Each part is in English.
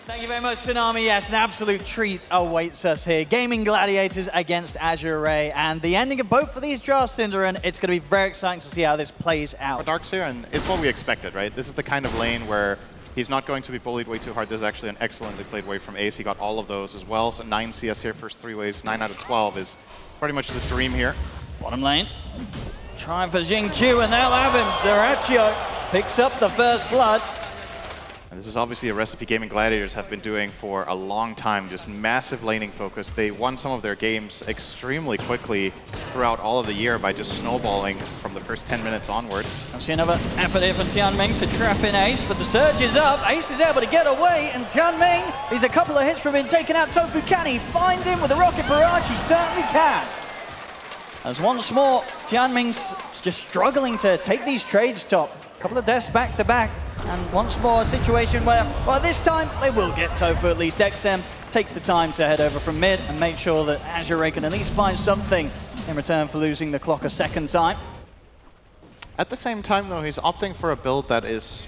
Thank you very much, Tsunami. Yes, an absolute treat awaits us here. Gaming Gladiators against AZURE, and the ending of both of these drafts, Synderen, it's going to be very exciting to see how this plays out. For Darkseer, and it's what we expected, right? This is the kind of lane where he's not going to be bullied way too hard. This is actually an excellently played wave from Ace. He got all of those as well. So 9 CS here, first 3 waves, 9 out of 12 is pretty much the dream here. Bottom lane, trying for Jingqiu, and they'll have him. Dyrachyo picks up the first blood. And this is obviously a recipe Gaming Gladiators have been doing for a long time, just massive laning focus. They won some of their games extremely quickly throughout all of the year by just snowballing from the first 10 minutes onwards. I see another effort here from Tianming to trap in Ace, but the surge is up. Ace is able to get away, and Tianming, he's a couple of hits from being taken out. Tofu, can he find him with a rocket barrage? He certainly can. As once more, Tianming's just struggling to take these trades top. A couple of deaths back to back. And once more, a situation where, well, this time they will get Tofu at least. XM takes the time to head over from mid and make sure that AZURE can at least find something in return for losing the clock a second time. At the same time, though, he's opting for a build that is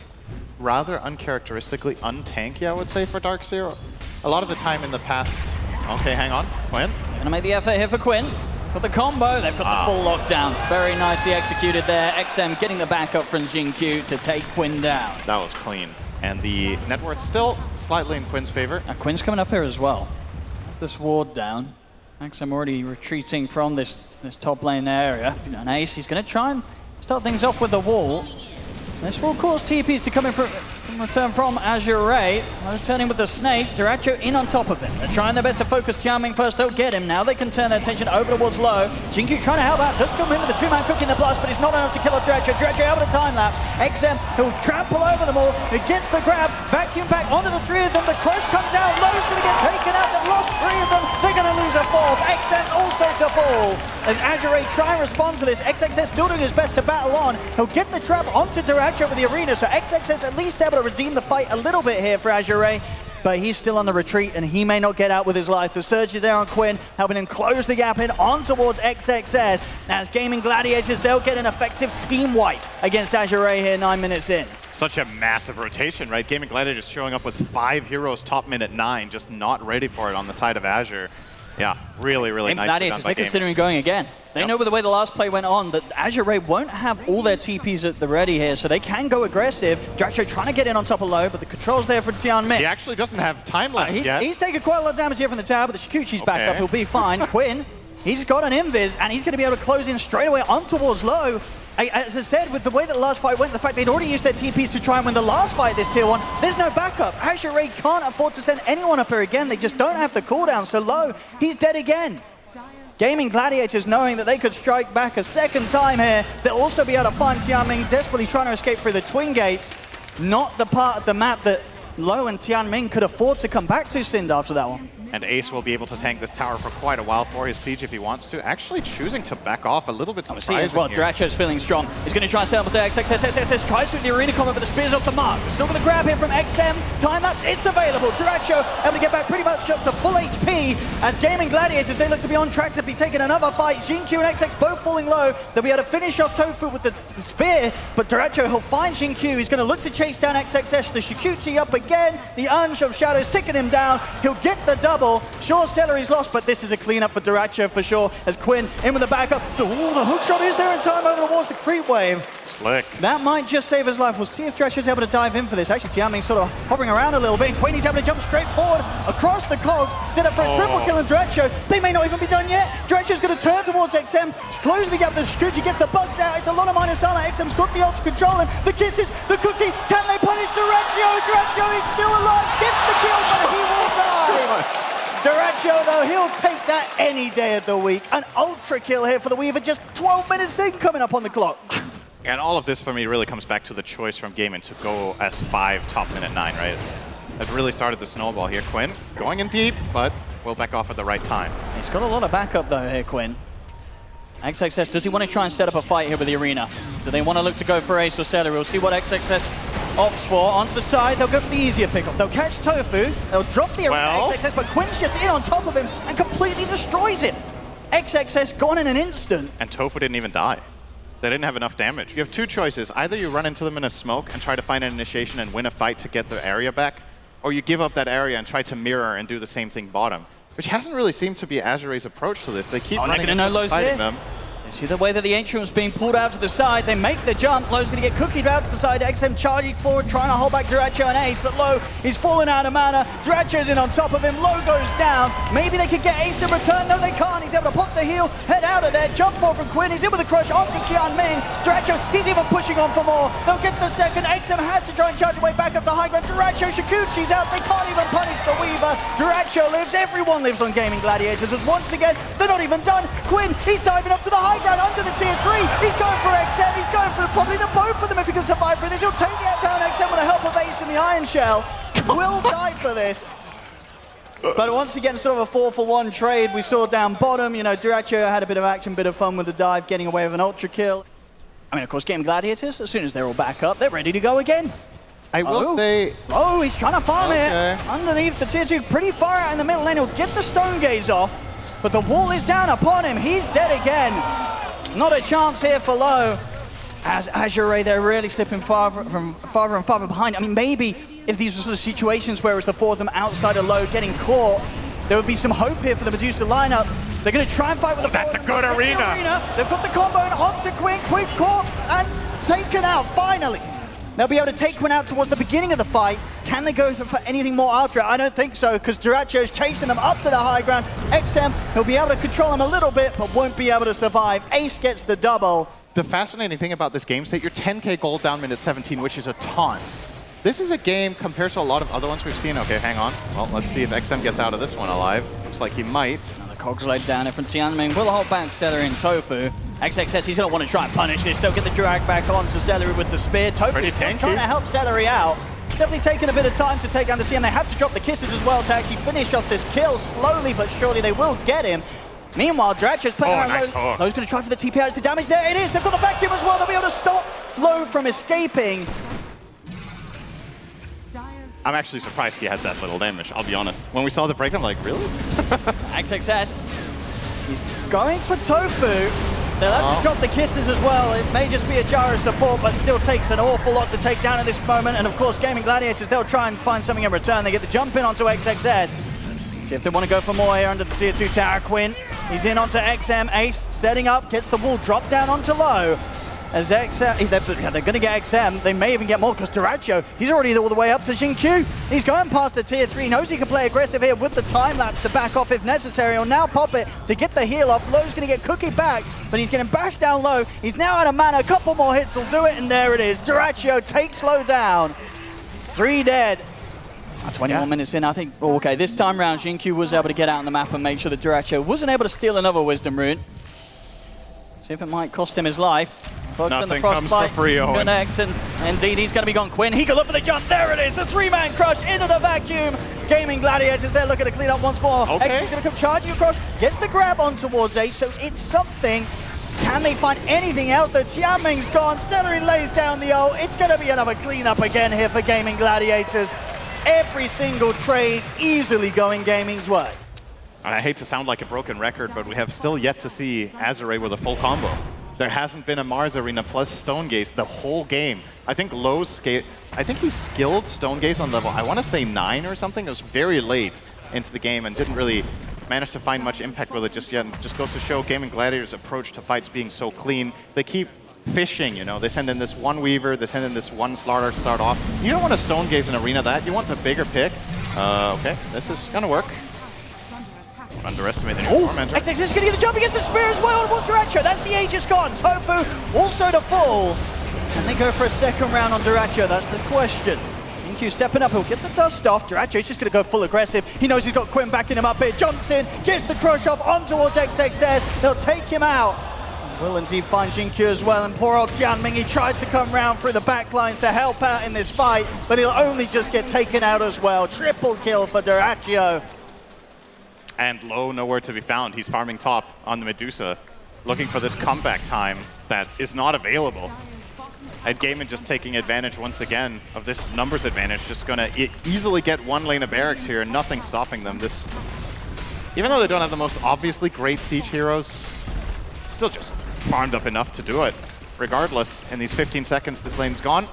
rather uncharacteristically untanky, I would say, for Darkseer. A lot of the time in the past... Okay, hang on. Quinn? They're gonna make the effort here for Quinn. Got the combo, they've got the full lockdown. Very nicely executed there. XM getting the backup from Jingqiu to take Quinn down. That was clean. And the net worth still slightly in Quinn's favor. Now Quinn's coming up here as well. This ward down. XM already retreating from this top lane area. And Ace, he's gonna try and start things off with the wall. This will cause TPs to come in from return from AZURE. Returning with the snake, Dyrachyo in on top of him. They're trying their best to focus Tianming first. They'll get him. Now they can turn their attention over towards low. Jingqiu trying to help out. Does come in with the two-man cooking the blast, but it's not enough to kill off Dyrachyo. Dyrachyo able to time-lapse. XM, who'll trample over them all. He gets the grab. Vacuum back onto the 3 of them. The crush comes out. Low's going to get taken out. They've lost 3 of them. They're going to lose a 4th. XM also to fall. As AZURE try and respond to this, XXS still doing his best to battle on. He'll get the trap onto Dyrachyo with the arena, so XXS at least able to redeem the fight a little bit here for AZURE, but he's still on the retreat and he may not get out with his life. The surge is there on Quinn, helping him close the gap in on towards XXS. As Gaming Gladiators, they'll get an effective team wipe against AZURE here 9 minutes in. Such a massive rotation, right? Gaming Gladiators showing up with 5 heroes top mid at 9, just not ready for it on the side of AZURE. Yeah, really, really nice. Gladiators, they're considering going again. They know with the way the last play went on that AZURE won't have all their TPs at the ready here, so they can go aggressive. Dyrachyo trying to get in on top of low, but the control's there for Tianming. He actually doesn't have time left yet. He's taking quite a lot of damage here from the tower, but the Shikuchi's back up. He'll be fine. Quinn, he's got an invis, and he's going to be able to close in straight away on towards low. As I said, with the way that the last fight went, the fact they'd already used their TPs to try and win the last fight this tier 1, there's no backup. AZURE can't afford to send anyone up here again. They just don't have the cooldown, so low, he's dead again. Gaming Gladiators knowing that they could strike back a second time here. They'll also be able to find Tianming desperately trying to escape through the twin gates. Not the part of the map that Low and Tianming could afford to come back to Sind after that one. And Ace will be able to tank this tower for quite a while for his siege if he wants to. Actually choosing to back off a little bit surprising as well. Dyrachyo's feeling strong. He's going to try and set up to XXS. Tries with the arena combo, but the spear's off to Mark. Still going to grab here from XM. Time-lapse, it's available. Dyrachyo able to get back pretty much up to full HP. As Gaming Gladiators, they look to be on track to be taking another fight. Jingqiu and XX both falling low. They'll be able to finish off Tofu with the spear, but Dyrachyo, he'll find Jingqiu. He's going to look to chase down XXS. The Shikuchi up again. The Unch of Shadows ticking him down. He'll get the double. Sure, Celery's lost, but this is a cleanup for Dyrachyo for sure. As Quinn in with the backup. The hook shot is there in time over towards the creep wave. Slick. That might just save his life. We'll see if Dyrachyo's able to dive in for this. Actually, Tianming's sort of hovering around a little bit. And Quinn, he's able to jump straight forward across the cogs. Set up for a triple kill on Dyrachyo. They may not even be done yet. Dyrachyo's going to turn towards XM. Close the gap. The Shikuchi gets the bugs out. It's a lot of minus armor. XM's got the ult to control him. The kisses, the cookie. Can they punish Dyrachyo? Dyrachyo is still alive. Gets the kill, but he will die. Dyrachyo, though, he'll take that any day of the week. An ultra kill here for the Weaver. Just 12 minutes in coming up on the clock. And all of this for me really comes back to the choice from GAIMIN to go S5 top mid at 9, right? That really started the snowball here. Quinn going in deep, but will back off at the right time. He's got a lot of backup, though, here, Quinn. XXS, does he want to try and set up a fight here with the arena? Do they want to look to go for Ace or Celery? We'll see what XXS opts for. Onto the side, they'll go for the easier pickup. They'll catch Tofu, they'll drop the arena XXS, but Quinn's just in on top of him and completely destroys him. XXS gone in an instant. And Tofu didn't even die. They didn't have enough damage. You have two choices. Either you run into them in a smoke and try to find an initiation and win a fight to get the area back, or you give up that area and try to mirror and do the same thing bottom, which hasn't really seemed to be Azure's approach to this. They keep running and fighting them. You see the way that the Ancient was being pulled out to the side. They make the jump. Lowe's going to get cookied out to the side. XM charging forward, trying to hold back Duracho and Ace, but Lowe is falling out of mana. Duracho's in on top of him. Lowe goes down. Maybe they could get Ace to return. No, they can't. He's able to pop the heal, head out of there. Jump forward from Quinn. He's in with a crush onto Tianming. Duracho, he's even pushing on for more. They'll get the second. XM has to try and charge away back up the high ground. Duracho, Shikuchi's out. They can't even punish the Weaver. Duracho lives. Everyone lives on Gaming Gladiators. As once again, they're not even done. Quinn, he's diving up to the high ground under the tier 3. He's going for XM. He's going for probably the both of them if he can survive through this. He'll take down XM with the help of Ace in the Iron Shell. Will die for this. But once again, sort of a 4-for-1 trade. We saw down bottom, you know, Duracho had a bit of action, bit of fun with the dive, getting away with an ultra kill. I mean, of course, Gaming Gladiators, as soon as they're all back up, they're ready to go again. I will say... Oh, he's trying to farm it. Underneath the tier 2, pretty far out in the middle lane. He'll get the Stone Gaze off, but the wall is down upon him. He's dead again. Not a chance here for Lowe. As Azure, they're really slipping farther and farther behind. I mean, maybe if these were sort of situations where it was the four of them outside of Lowe getting caught, there would be some hope here for the Medusa lineup. They're going to try and fight with the That's a good arena. They've got the combo and onto Quinn. Quinn caught and taken out, finally. They'll be able to take Quinn out towards the beginning of the fight. Can they go for anything more after it? I don't think so, because Duracho's chasing them up to the high ground. XM, he'll be able to control them a little bit, but won't be able to survive. Ace gets the double. The fascinating thing about this game state, you're 10k gold down minute 17, which is a ton. This is a game compared to a lot of other ones we've seen. Okay, hang on. Well, let's see if XM gets out of this one alive. Looks like he might. Another cogs laid down from Tianming. Will hold back Synderen and Tofu. XXS, he's going to want to try and punish this. They'll get the drag back onto Celery with the spear. Tofu's trying to help Celery out. Definitely taking a bit of time to take down the CM. They have to drop the kisses as well to actually finish off this kill. Slowly but surely they will get him. Meanwhile, Duracho's playing around Lowe. Lowe's going to try for the TP. It's the damage there. It is. They've got the vacuum as well. They'll be able to stop Lowe from escaping. I'm actually surprised he had that little damage, I'll be honest. When we saw the break, I'm like, really? XXS, he's going for Tofu. They'll have to drop the kisses as well. It may just be a jar of support, but still takes an awful lot to take down at this moment. And of course, Gaming Gladiators, they'll try and find something in return. They get the jump in onto XXS. See if they want to go for more here under the tier 2 tower. Quinn, he's in onto XM. Ace setting up, gets the wall dropped down onto Lowe. As XM, they're going to get XM. They may even get more because Duracho, he's already all the way up to Xingqiu. He's going past the tier 3. Knows he can play aggressive here with the time lapse to back off if necessary. He'll now pop it to get the heal off. Lowe's going to get Cookie back, but he's getting bashed down low. He's now out of mana. A couple more hits will do it, and there it is. Duracho takes Lowe down. 3 dead. 21 minutes in, I think. Oh, okay, this time round, Xingqiu was able to get out on the map and make sure that Duracho wasn't able to steal another Wisdom Rune. See if it might cost him his life. Nothing comes for free, Owen. Connect, and indeed he's going to be gone. Quinn, he can look for the jump. There it is, the 3-man crush into the vacuum. Gaming Gladiators, they're looking to clean up once more. Okay. He's going to come charging across, gets the grab on towards Ace, so it's something. Can they find anything else? The Tianming's gone, Celery lays down the ult. It's going to be another cleanup again here for Gaming Gladiators. Every single trade easily going Gaming's way. And I hate to sound like a broken record, but we have still yet to see Azure with a full combo. There hasn't been a Mars Arena plus Stone Gaze the whole game. I think he skilled Stone Gaze on level, I want to say 9 or something. It was very late into the game and didn't really manage to find much impact with it just yet. And just goes to show Gaming Gladiators' approach to fights being so clean. They keep fishing, you know. They send in this one Weaver, they send in this one Slaughter to start off. You don't want to Stone Gaze in Arena that. You want the bigger pick. Okay, this is going to work. Underestimate the new tormentor. XXS is going to get the jump against the spear as well. What's Duracho? That's the Aegis gone. Tofu also to full. Can they go for a second round on Duracho? That's the question. Xingqiu stepping up. He'll get the dust off. Duracho's just going to go full aggressive. He knows he's got Quinn backing him up here. Jumps in, gets the crush off on towards XXS. They'll take him out. Will indeed find Xingqiu as well. And poor old Tianming, he tries to come round through the backlines to help out in this fight, but he'll only just get taken out as well. Triple kill for Duracho. And Lowe nowhere to be found. He's farming top on the Medusa, looking for this comeback time that is not available. And GAIMIN just taking advantage once again of this numbers advantage, just going to easily get one lane of barracks here, and nothing stopping them. Even though they don't have the most obviously great siege heroes, still just farmed up enough to do it. Regardless, in these 15 seconds, this lane's gone.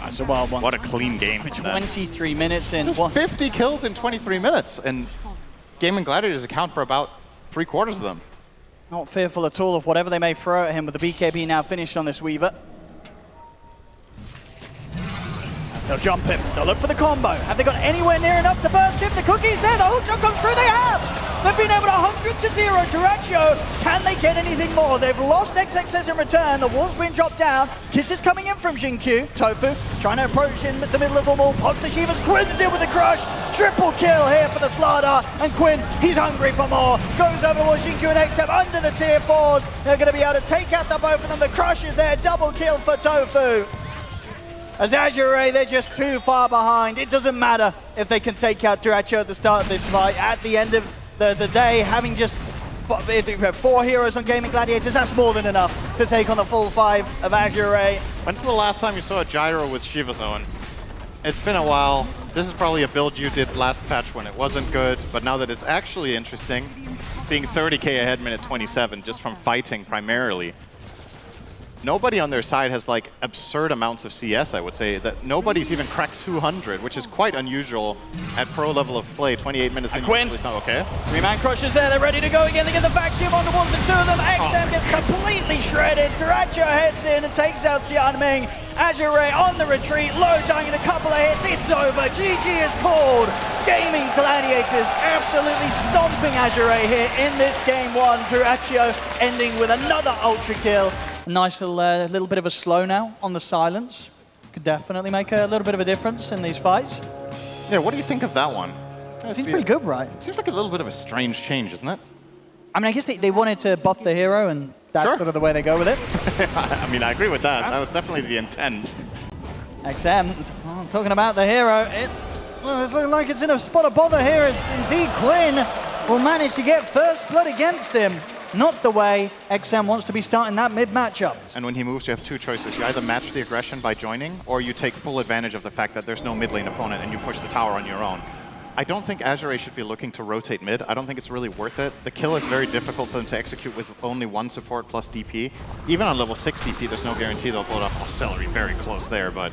That's a wild one. What a clean game. 23 minutes in. 50 kills in 23 minutes, and GAIMIN GLADIATORS account for about 3/4 of them. Not fearful at all of whatever they may throw at him, with the BKB now finished on this Weaver. As they'll jump him, they'll look for the combo. Have they got anywhere near enough to burst him? The cookie's there, the hook shot comes through, they have! They've been able to 100-0 Duraccio. Can they get anything more? They've lost XXS in return, the wall's been dropped down. Kisses coming in from Jinkyu. Tofu trying to approach in the middle of the wall, pops the Shivas, Quinn's in with a crush. Triple kill here for the Slardar, and Quinn, he's hungry for more. Goes over towards Jinkyu and XM under the tier 4s. They're going to be able to take out the both of them. The crush is there, double kill for Tofu. As AZURE, they're just too far behind. It doesn't matter if they can take out Duraccio at the start of this fight. At the end of the day, having just 4 heroes on GAIMIN GLADIATORS, that's more than enough to take on the full 5 of AZURE. When's the last time you saw a gyro with Shiva Zone? It's been a while. This is probably a build you did last patch when it wasn't good, but now that it's actually interesting, being 30k ahead minute 27 just from fighting primarily. Nobody on their side has like absurd amounts of CS, I would say. That nobody's even cracked 200, which is quite unusual at pro level of play. 28 minutes in, Quinn. It's not okay. 3-man crushes there, they're ready to go again. They get the vacuum on towards the 2 of them. XM gets completely shredded. Duraccio heads in and takes out Tianming. AZURE on the retreat, low dying in a couple of hits. It's over. GG is called. GAIMIN GLADIATORS absolutely stomping AZURE here in this game 1. Duraccio ending with another ultra kill. Nice little bit of a slow now on the silence. Could definitely make a little bit of a difference in these fights. Yeah, what do you think of that one? Seems pretty good, right? Seems like a little bit of a strange change, isn't it? I mean, I guess they wanted to buff the hero, and that's sort of the way they go with it. I mean, I agree with that. That was definitely the intent. XM, talking about the hero, it's looking like it's in a spot of bother here, as indeed Quinn will manage to get first blood against him. Not the way XM wants to be starting that mid matchup. And when he moves, you have 2 choices. You either match the aggression by joining, or you take full advantage of the fact that there's no mid lane opponent and you push the tower on your own. I don't think AZURE should be looking to rotate mid. I don't think it's really worth it. The kill is very difficult for them to execute with only 1 support plus DP. Even on level 6 DP, there's no guarantee they'll pull it off. Oh, Celery very close there, but...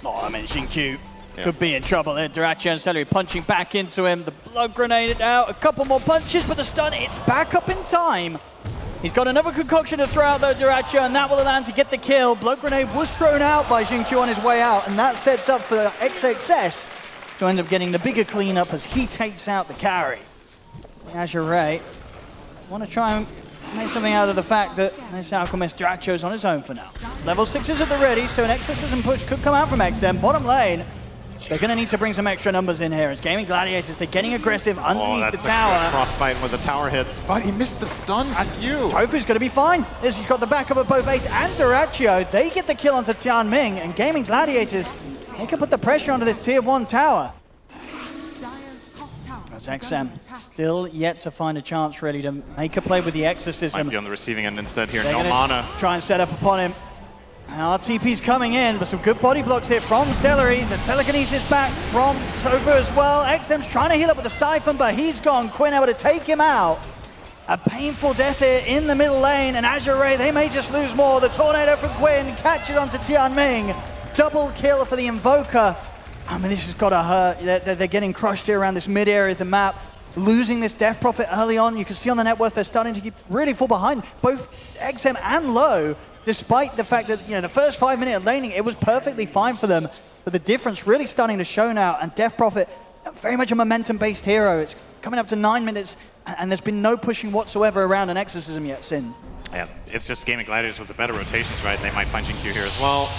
Oh, I mean, Jinkyu could be in trouble there. Duraccio and Celery punching back into him. The blood grenade out. A couple more punches, but the stun, it's back up in time. He's got another concoction to throw out though, Duraccio, and that will allow him to get the kill. Blood grenade was thrown out by Jinkyu on his way out, and that sets up for XXS to end up getting the bigger cleanup as he takes out the carry. AZURE want to try and make something out of the fact that this Alchemist Duraccio's on his own for now. Level 6s at the ready, so an exorcism push could come out from XM. Bottom lane, they're going to need to bring some extra numbers in here. As GAIMIN GLADIATORS, they're getting aggressive underneath the tower. Frostbite where the tower hits, but he missed the stun from you. Tofu's going to be fine. He's got the backup of both Ace and Duraccio. They get the kill onto Tianming, and GAIMIN GLADIATORS, they can put the pressure onto this tier 1 tower. As XM still yet to find a chance really to make a play with the exorcism. Might be on the receiving end instead here, They're no mana. Try and set up upon him. And RTP's coming in, but some good body blocks here from Celery. The telekinesis back from Tofu as well. XM's trying to heal up with the Siphon, but he's gone. Quinn able to take him out. A painful death here in the middle lane, and AZURE, they may just lose more. The Tornado from Quinn catches onto Tianming. Double kill for the Invoker. I mean, this has got to hurt. They're getting crushed here around this mid area of the map. Losing this Death Prophet early on. You can see on the net worth they're starting to really fall behind, both XM and Low. Despite the fact that, the first 5 minutes of laning, it was perfectly fine for them. But the difference really starting to show now, and Death Prophet, very much a momentum-based hero. It's coming up to 9 minutes, and there's been no pushing whatsoever around an Exorcism yet, Sin. Yeah, it's just GAIMIN GLADIATORS with the better rotations, right? They might punch Q here as well.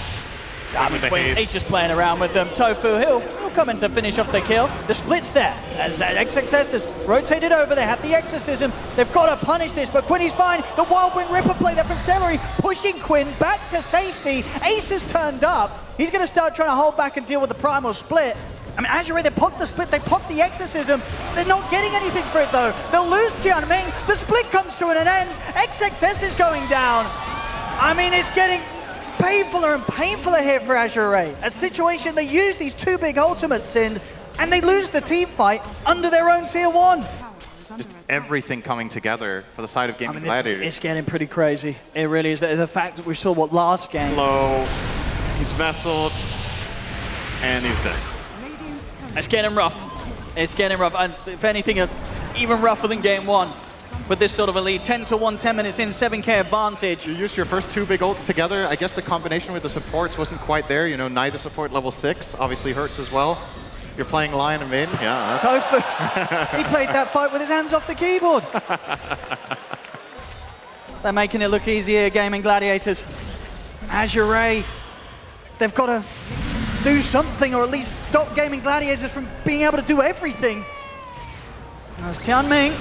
He's just playing around with them. Tofu, he'll come in to finish off the kill. The split's there as XXS has rotated over. They have the Exorcism. They've got to punish this, but Quinn is fine. The Wild Wind Ripper play there from Celery, pushing Quinn back to safety. Ace has turned up. He's going to start trying to hold back and deal with the Primal Split. I mean, AZURE, they popped the split, they popped the Exorcism. They're not getting anything for it, though. They'll lose Tianming. The split comes to an end. XXS is going down. I mean, it's getting painfuler and painfuler here for AZURE. A situation they use these 2 big ultimates in, and they lose the team fight under their own tier 1. Just everything coming together for the side of GAIMIN GLADIATORS. It's getting pretty crazy. It really is. The fact that we saw last game. Low, he's vesseled. And he's dead. It's getting rough. It's getting rough. And if anything, even rougher than game one. With this sort of a lead, 10-1, 10 minutes in, 7K advantage. You used your first 2 big ults together. I guess the combination with the supports wasn't quite there. You know, neither support level 6 obviously hurts as well. You're playing Lion and mid. Yeah. Tofu, he played that fight with his hands off the keyboard. They're making it look easier, GAIMIN GLADIATORS. AZURE, they've got to do something, or at least stop GAIMIN GLADIATORS from being able to do everything. As Tianming,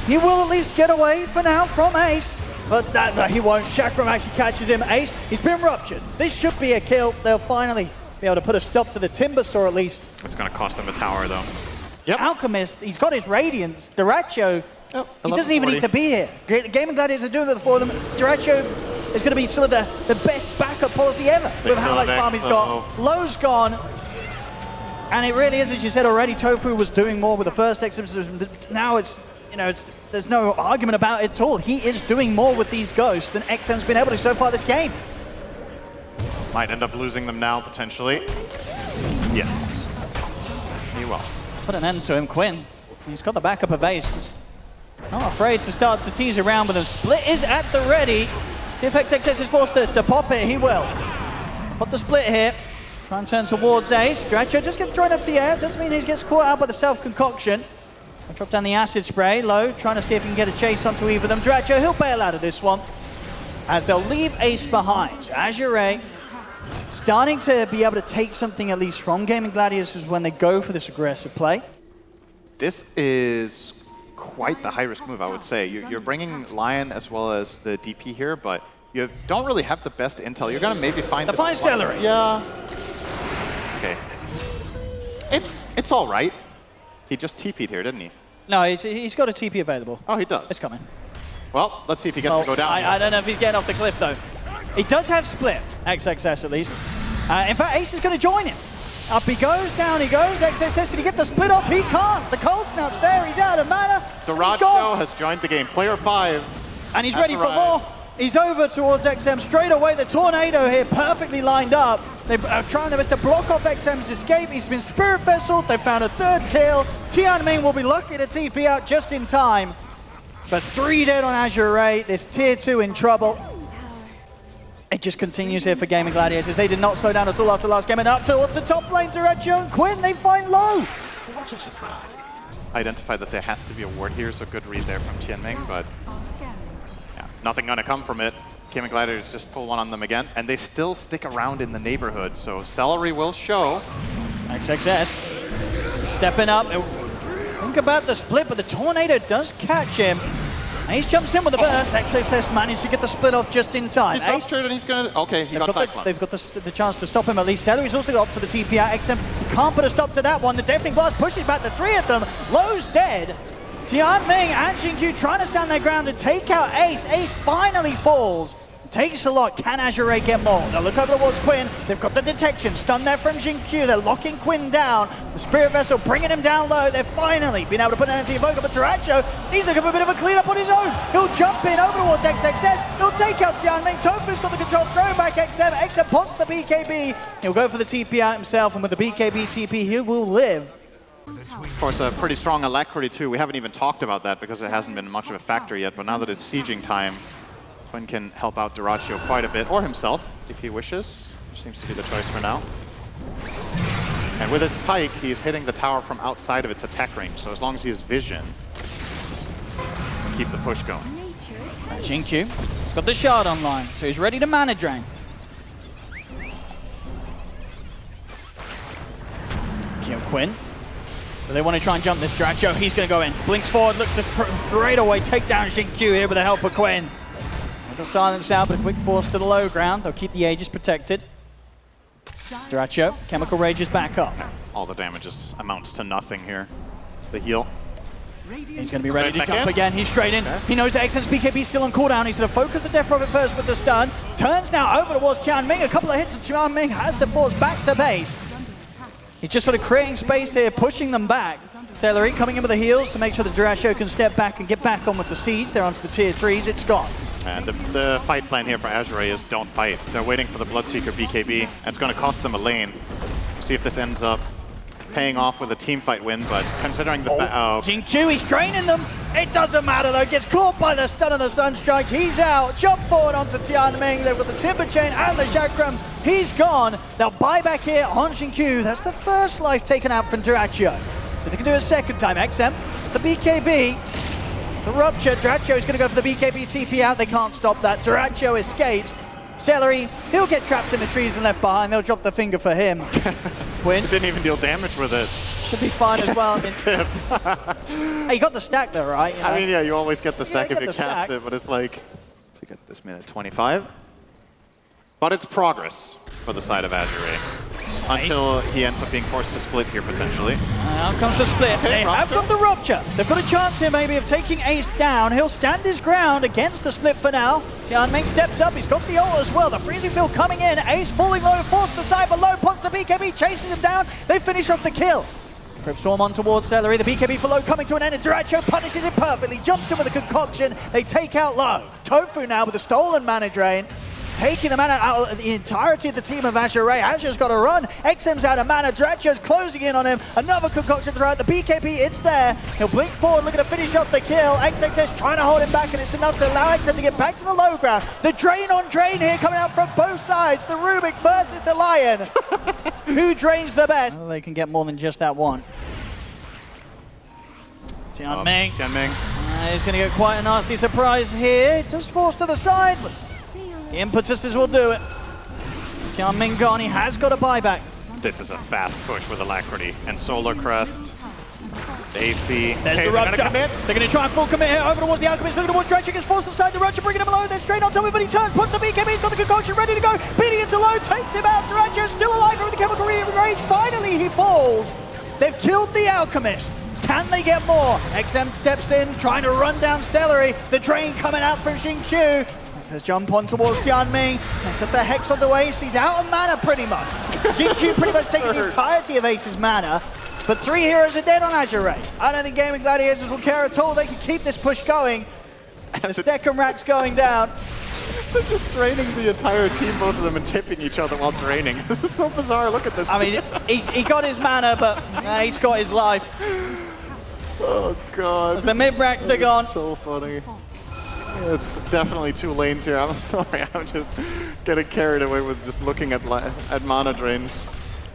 he will at least get away for now from Ace, but he won't. Chakram actually catches him. Ace, he's been ruptured. This should be a kill. They'll finally be able to put a stop to the Timber Saw at least. It's going to cost them a tower, though. Yep. Alchemist, he's got his Radiance. Duracho, he doesn't even need to be here. GAIMIN GLADIATORs are doing it for them. Duracho is going to be sort of the best backup policy ever with how much farm he's got. Low's gone. And it really is, as you said already, Tofu was doing more with the first exhibition. Now it's, you know, there's no argument about it at all. He is doing more with these ghosts than XM's been able to so far this game. Might end up losing them now, potentially. Yes. He will. Put an end to him, Quinn. He's got the backup of Ace. Not afraid to start to tease around with him. Split is at the ready. See if XXS is forced to pop it. He will. Put the split here. Try and turn towards Ace. Duracho just gets thrown up to the air. Doesn't mean he gets caught out by the self-concoction. I'll drop down the acid spray. Low, trying to see if he can get a chase onto either of them. Duracho, he'll bail out of this one, as they'll leave Ace behind. So AZURE starting to be able to take something at least from GAIMIN GLADIATORS when they go for this aggressive play. This is quite the high-risk move, I would say. You're bringing Lion as well as the DP here, but you don't really have the best intel. You're going to maybe find... The fine celery. Yeah. Okay. It's all right. He just TP'd here, didn't he? No, he's got a TP available. Oh, he does. It's coming. Well, let's see if he gets to go down. I don't know if he's getting off the cliff, though. He does have split, XXS at least. In fact, Ace is going to join him. Up he goes, down he goes. XXS, did he get the split off? He can't. The cold snap's there. He's out of mana. Duracho has joined the game. Player 5. And he's ready for more. He's over towards XM straight away. The Tornado here perfectly lined up. They're trying their best to block off XM's escape. He's been Spirit Vesseled. They found a third kill. Tianming will be lucky to TP out just in time. But 3 dead on AZURE. This tier 2 in trouble. It just continues here for GAIMIN GLADIATORs. They did not slow down at all after last game. And up towards the top lane, Duracho and Quinn, they find Low. What a surprise. Identified that there has to be a ward here, so good read there from Tianming, but yeah, nothing gonna come from it. GAIMIN GLADIATORs just pull one on them again, and they still stick around in the neighborhood, so Celery will show. XXS stepping up. Think about the split, but the Tornado does catch him. Ace jumps in with a burst. XXS managed to get the split off just in time. He's frustrated and he's gonna... Okay, he got Cyclone. They've got the chance to stop him at least. Celery's also got for the TP out. XM can't put a stop to that one. The Deafening Blast pushes back the 3 of them. Low's dead. Tianming and Xingqiu trying to stand their ground and take out Ace. Ace finally falls. Takes a lot. Can AZURE get more? Now look over towards Quinn. They've got the detection. Stun there from Xingqiu. They're locking Quinn down. The Spirit Vessel bringing him down low. They've finally been able to put an anti-evoker, but Duracho, he's looking for a bit of a cleanup on his own. He'll jump in over towards XXS. He'll take out Tianming. Tofu's got the control. Throw back XM. XM pops the BKB. He'll go for the TP out himself, and with the BKB TP, he will live. Of course, a pretty strong Alacrity too. We haven't even talked about that because it hasn't been much of a factor yet, but now that it's sieging time, Quinn can help out Duracho quite a bit, or himself, if he wishes, which seems to be the choice for now. And with his pike, he's hitting the tower from outside of its attack range, so as long as he has vision, keep the push going. Xingqiu, he's got the shard online, so he's ready to mana drain. Kill Quinn. But they want to try and jump this Duracho. He's going to go in. Blinks forward, looks to straight away take down Xingqiu here with the help of Quinn. The silence out, but a quick force to the low ground. They'll keep the Aegis protected. Duracho, Chemical Rage is back up. All the damage just amounts to nothing here. The heal. He's going to be ready to jump again. He's straight in. Okay. He knows that XM's BKB is still on cooldown. He's going to focus the Death Prophet first with the stun. Turns now over towards Tianming. A couple of hits and Tianming has to force back to base. He's just sort of creating space here, pushing them back. Celery coming in with the heals to make sure that Duracho can step back and get back on with the siege. They're onto the tier 3s. It's gone. And the fight plan here for AZURE is don't fight. They're waiting for the Bloodseeker BKB, and it's going to cost them a lane. see if this ends up paying off with a team fight win, but considering the Jingqiu, he's draining them. It doesn't matter though, gets caught by the stun of the Sunstrike. He's out, jump forward onto Tianming. They've got the Timber Chain and the Chakram. He's gone. They'll buy back here on Jingqiu. That's the first life taken out from Dyrachyo. But they can do it a second time. XM, the BKB, the Rupture. Dyrachyo is going to go for the BKB TP out. They can't stop that. Dyrachyo escapes. Celery, he'll get trapped in the trees and left behind. They'll drop the finger for him. Win. Didn't even deal damage with it. Should be fine as well. Hey, you got the stack though, right? You know? I mean, yeah, you always get the stack you if you get the cast stack. it, but it's like, so you get this minute 25. But it's progress for the side of AZURE. Until he ends up being forced to split here, potentially. Out comes the split. Okay, they have got the Rupture. They've got a chance here maybe of taking Ace down. He'll stand his ground against the split for now. Tianming steps up. He's got the ult as well. The freezing field coming in. Ace falling low, forced the side below, puts the BKB, chasing him down. They finish off the kill. Storm on towards Celery. The BKB for low coming to an end, and Dyrachyo punishes it perfectly. Jumps in with a concoction. They take out low. Tofu now with a stolen mana drain. Taking the mana out of the entirety of the team of AZURE. Azure's got to run. XM's out of mana. Dyrachyo's closing in on him. Another concoction throughout the BKB. It's there. He'll blink forward, looking to finish off the kill. XXS trying to hold him back, and it's enough to allow XM to get back to the low ground. The drain on drain here coming out from both sides. The Rubik versus the Lion. Who drains the best? Well, they can get more than just that one. Tianming. He's going to get quite a nasty surprise here. Just forced to the side. But the impetuses will do it. Tianming gone. He has got a buyback. This is a fast push with Alacrity and Solar Crest. The AC. There's the Rupture. They're going to try and full commit here over towards the Alchemist. Looking towards Dyrachyo, gets forced aside. The Rupture bringing him low. They're straight on top of him, but he turns, puts the BKB. He's got the concoction ready to go. Beating into low, takes him out. Dyrachyo still alive over the chemical rage. Finally, he falls. They've killed the Alchemist. Can they get more? XM steps in, trying to run down Celery. The drain coming out from Jingqiu. Says jump on towards Tianming. They've got the Hex on the way. He's out of mana pretty much. Jingqiu pretty much taking the entirety of Ace's mana. But 3 heroes are dead on AZURE. I don't think GAIMIN GLADIATORS will care at all. They can keep this push going. The second rack's going down. They're just draining the entire team, both of them, and tipping each other while draining. This is so bizarre. Look at this. I mean, he got his mana, but he's got his life. Oh, God. As the mid-racks are gone. So funny. It's definitely 2 lanes here. I'm sorry. I'm just getting carried away with just looking at mana drains.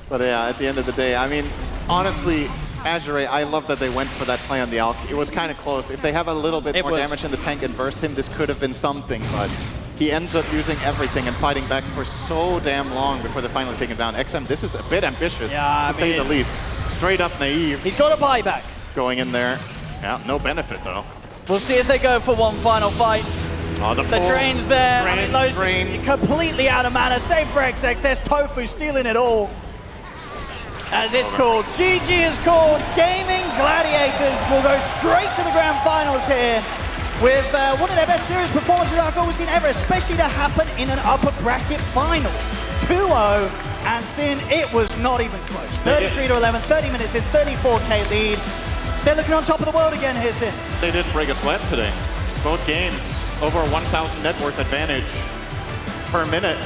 But yeah, at the end of the day, I mean, honestly, AZURE, I love that they went for that play on the Alk. It was kind of close. If they have a little bit more damage in the tank and burst him, this could have been something, but he ends up using everything and fighting back for so damn long before they finally take him down. XM, this is a bit ambitious, to say the least. Straight up naive. He's got a buyback. Going in there. Yeah, no benefit, though. We'll see if they go for one final fight. Oh, the drain's there. Drain. Completely out of mana. Save for XXS. Tofu stealing it all. As it's called. GG is called. GAIMIN GLADIATORS will go straight to the grand finals here with one of their best series performances I've always seen ever, especially to happen in an upper bracket final. 2-0, and Sin, it was not even close. 33-11, 30 minutes in, 34k lead. They're looking on top of the world again here, Sin. They didn't break a sweat today. Both games, over 1,000 net worth advantage per minute.